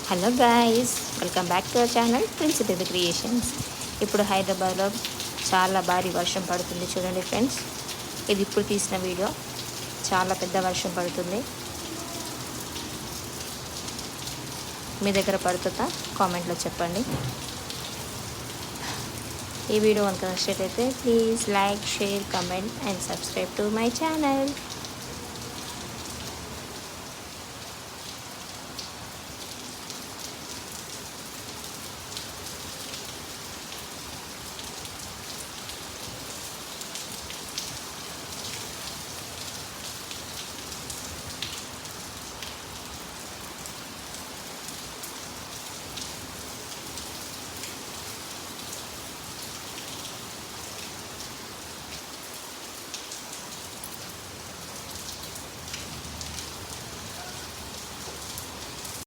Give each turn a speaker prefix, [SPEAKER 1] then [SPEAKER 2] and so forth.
[SPEAKER 1] Hello guys, welcome back to our channel prince baby creations. ఇప్పుడు హైదరాబాద్లో చాలా భారీ వర్షం పడుతుంది. చూడండి ఫ్రెండ్స్, ఇది ఇప్పుడు తీసిన వీడియో. చాలా పెద్ద వర్షం పడుతుంది. మీ దగ్గర పడుతుందా? కామెంట్లో చెప్పండి. ఈ వీడియో కనుక నచ్చినట్లయితే please like, share, comment and subscribe to my channel.